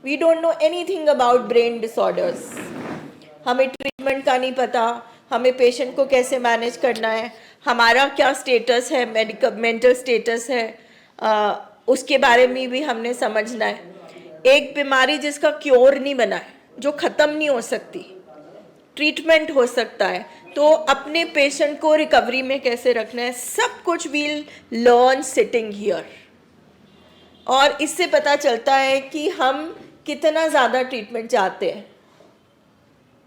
We don't know anything about brain disorders. हमें treatment का नहीं पता, हमें पेशेंट को कैसे मैनेज करना है, हमारा क्या स्टेटस है, मेंटल स्टेटस है, उसके बारे में भी हमने समझना है। एक बीमारी जिसका क्योर नहीं बना है, जो ख़त्म नहीं हो सकती, ट्रीटमेंट हो सकता है, तो अपने पेशेंट को रिकवरी में कैसे रखना है, सब कुछ वील लर्न सिटिंग हियर। और इससे पता चलता है कि हम कितना ज़्यादा ट्रीटमेंट चाहते हैं,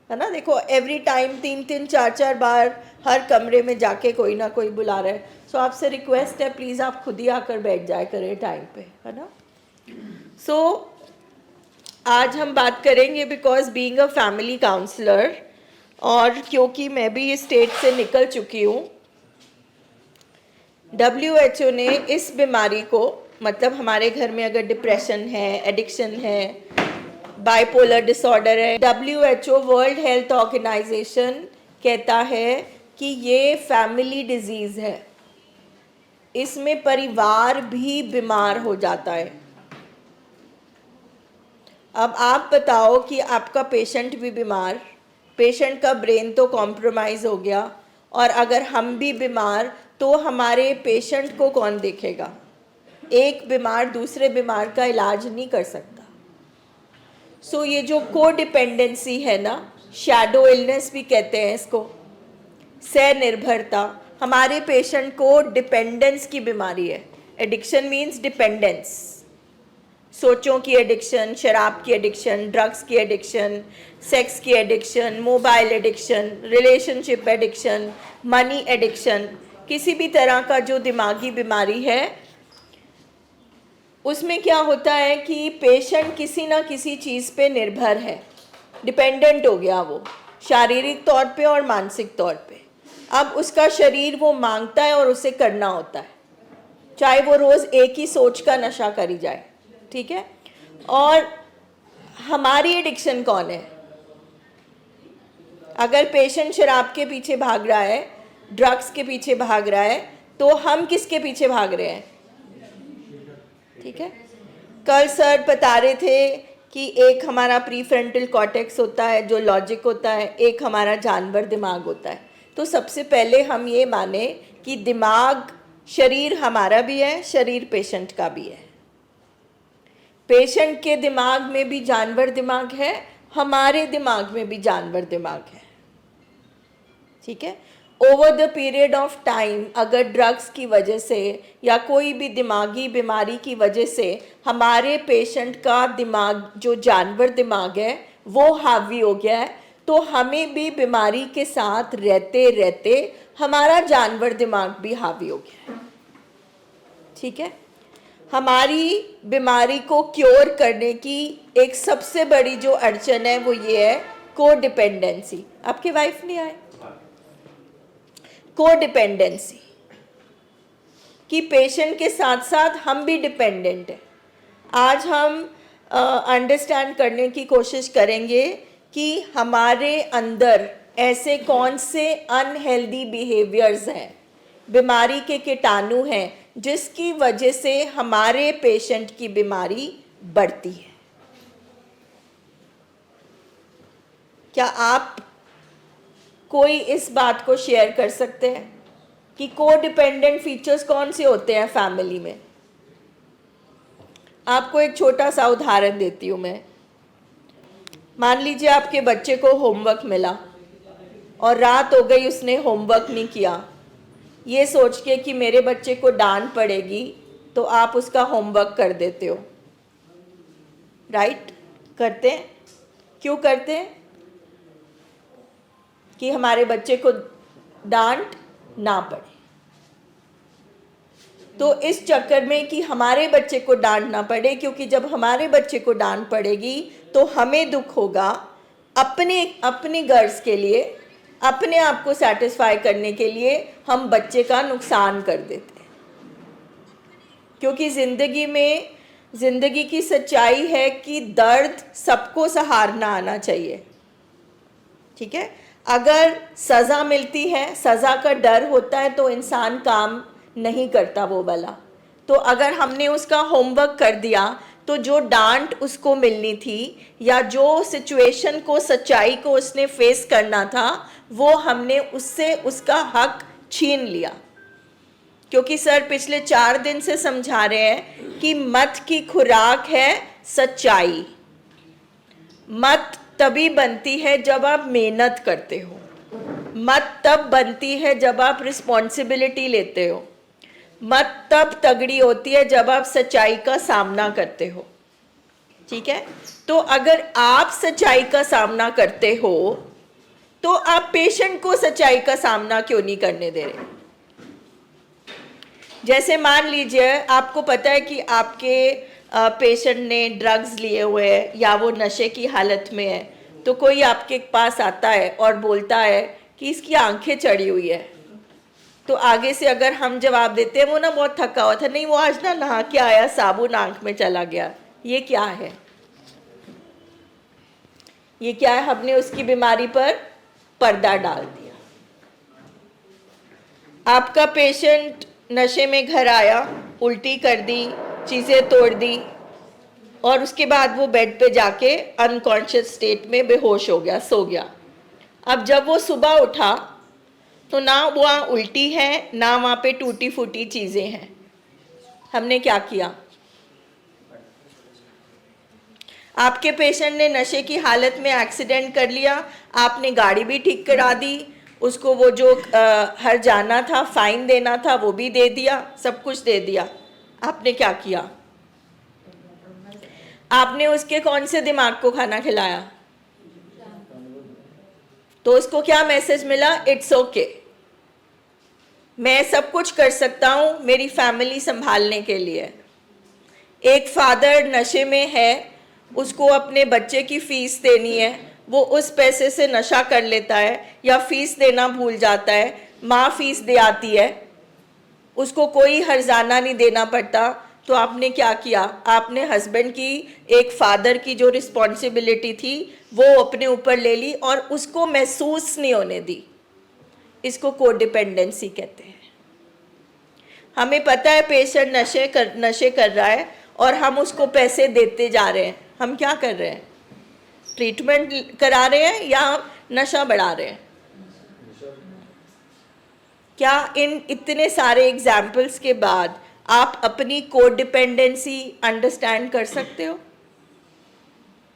है ना। देखो एवरी टाइम 3-3 4-4 बार हर कमरे में जाके कोई ना कोई बुला रहा है। सो आपसे रिक्वेस्ट है, प्लीज़ आप खुद ही आकर बैठ जाए करें टाइम पे, है ना। सो आज हम बात करेंगे because being a family counsellor, और क्योंकि मैं भी इस स्टेट से निकल चुकी हूँ, WHO ने इस बीमारी को, मतलब हमारे घर में अगर डिप्रेशन है, एडिक्शन है, बाइपोलर डिसऑर्डर है, WHO वर्ल्ड हेल्थ ऑर्गेनाइजेशन कहता है कि ये फैमिली डिजीज़ है, इसमें परिवार भी बीमार हो जाता है। अब आप बताओ कि आपका पेशेंट भी बीमार, पेशेंट का ब्रेन तो कॉम्प्रोमाइज़ हो गया, और अगर हम भी बीमार तो हमारे पेशेंट को कौन देखेगा। एक बीमार दूसरे बीमार का इलाज नहीं कर सकता। सो ये जो को डिपेंडेंसी है ना, शैडो इलनेस भी कहते हैं इसको, सह निर्भरता, हमारे पेशेंट को डिपेंडेंस की बीमारी है। एडिक्शन मीन्स डिपेंडेंस, सोचों की एडिक्शन, शराब की एडिक्शन, ड्रग्स की एडिक्शन, सेक्स की addiction, mobile addiction, relationship addiction, money addiction, किसी भी तरह का जो दिमागी बीमारी है, उसमें क्या होता है कि पेशेंट किसी ना किसी चीज़ पे निर्भर है, डिपेंडेंट हो गया वो, शारीरिक तौर पे और मानसिक तौर पे। अब उसका शरीर वो मांगता है और उसे करना होता है, चाहे वो रोज़ एक ही सोच का नशा करी जाए, ठीक है। और हमारी एडिक्शन कौन है? अगर पेशेंट शराब के पीछे भाग रहा है, ड्रग्स के पीछे भाग रहा है, तो हम किसके पीछे भाग रहे हैं? ठीक है। कल सर बता रहे थे कि एक हमारा प्री फ्रंटल कॉर्टेक्स होता है जो लॉजिक होता है, एक हमारा जानवर दिमाग होता है। तो सबसे पहले हम ये माने कि दिमाग, शरीर हमारा भी है, शरीर पेशेंट का भी है। पेशेंट के दिमाग में भी जानवर दिमाग है, हमारे दिमाग में भी जानवर दिमाग है, ठीक है। Over the period of time अगर ड्रग्स की वजह से या कोई भी दिमागी बीमारी की वजह से हमारे पेशेंट का दिमाग, जो जानवर दिमाग है, वो हावी हो गया है, तो हमें भी बीमारी के साथ रहते रहते हमारा जानवर दिमाग भी हावी हो गया है, ठीक है। हमारी बीमारी को क्योर करने की एक सबसे बड़ी जो अड़चन है वो ये है को डिपेंडेंसी। आपके वाइफ नहीं आए? को डिपेंडेंसी कि पेशेंट के साथ साथ हम भी डिपेंडेंट हैं। आज हम अंडरस्टैंड करने की कोशिश करेंगे कि हमारे अंदर ऐसे कौन से अनहेल्दी बिहेवियर्स हैं, बीमारी के कीटाणु हैं, जिसकी वजह से हमारे पेशेंट की बीमारी बढ़ती है। क्या आप कोई इस बात को शेयर कर सकते हैं कि को डिपेंडेंट फीचर्स कौन से होते हैं फैमिली में? आपको एक छोटा सा उदाहरण देती हूँ मैं। मान लीजिए आपके बच्चे को होमवर्क मिला और रात हो गई, उसने होमवर्क नहीं किया, ये सोच के कि मेरे बच्चे को डांट पड़ेगी, तो आप उसका होमवर्क कर देते हो, राइट? करते हैं। क्यों करते हैं? कि हमारे बच्चे को डांट ना पड़े। तो इस चक्कर में कि हमारे बच्चे को डांट ना पड़े, क्योंकि जब हमारे बच्चे को डांट पड़ेगी तो हमें दुख होगा, अपने गर्ज के लिए, अपने आप को सेटिस्फाई करने के लिए हम बच्चे का नुकसान कर देते हैं। क्योंकि जिंदगी की सच्चाई है कि दर्द सबको सहारना आना चाहिए, ठीक है। अगर सज़ा मिलती है, सज़ा का डर होता है, तो इंसान काम नहीं करता वो वाला। तो अगर हमने उसका होमवर्क कर दिया तो जो डांट उसको मिलनी थी या जो सिचुएशन को, सच्चाई को उसने फेस करना था, वो हमने उससे उसका हक छीन लिया। क्योंकि सर पिछले 4 दिन से समझा रहे हैं कि मत की खुराक है सच्चाई। मत तभी बनती है जब आप मेहनत करते हो, मत तब बनती है जब आप रिस्पॉन्सिबिलिटी लेते हो, मत तब तगड़ी होती है जब आप सच्चाई का सामना करते हो। ठीक है, तो अगर आप सच्चाई का सामना करते हो तो आप पेशेंट को सच्चाई का सामना क्यों नहीं करने दे रहे? जैसे मान लीजिए आपको पता है कि आपके पेशेंट ने ड्रग्स लिए हुए हैं या वो नशे की हालत में है, तो कोई आपके पास आता है और बोलता है कि इसकी आंखें चढ़ी हुई है, तो आगे से अगर हम जवाब देते हैं वो ना बहुत थका हुआ था, नहीं वो आज ना नहा के आया, साबुन आंख में चला गया, ये क्या है? ये क्या है? हमने उसकी बीमारी पर पर्दा डाल दिया। आपका पेशेंट नशे में घर आया, उल्टी कर दी, चीज़ें तोड़ दी और उसके बाद वो बेड पे जाके अनकॉन्शियस स्टेट में बेहोश हो गया, सो गया। अब जब वो सुबह उठा तो ना वहाँ उल्टी है, ना वहाँ पे टूटी फूटी चीज़ें हैं। हमने क्या किया? आपके पेशेंट ने नशे की हालत में एक्सीडेंट कर लिया, आपने गाड़ी भी ठीक करा दी, उसको वो जो हर जाना था, फाइन देना था वो भी दे दिया, सब कुछ दे दिया। आपने क्या किया? आपने उसके कौन से दिमाग को खाना खिलाया? तो उसको क्या मैसेज मिला? इट्स ओके, मैं सब कुछ कर सकता हूँ मेरी फैमिली संभालने के लिए। एक फादर नशे में है, उसको अपने बच्चे की फीस देनी है, वो उस पैसे से नशा कर लेता है या फीस देना भूल जाता है, माँ फीस दे आती है, उसको कोई हर्जाना नहीं देना पड़ता। तो आपने क्या किया? आपने हस्बैंड की, एक फादर की जो रिस्पॉन्सिबिलिटी थी वो अपने ऊपर ले ली और उसको महसूस नहीं होने दी। इसको कोडिपेंडेंसी कहते हैं। हमें पता है पेशेंट नशे कर रहा है और हम उसको पैसे देते जा रहे हैं। हम क्या कर रहे हैं? ट्रीटमेंट करा रहे हैं या नशा बढ़ा रहे हैं? क्या इन इतने सारे एग्जाम्पल्स के बाद आप अपनी कोडिपेंडेंसी अंडरस्टैंड कर सकते हो?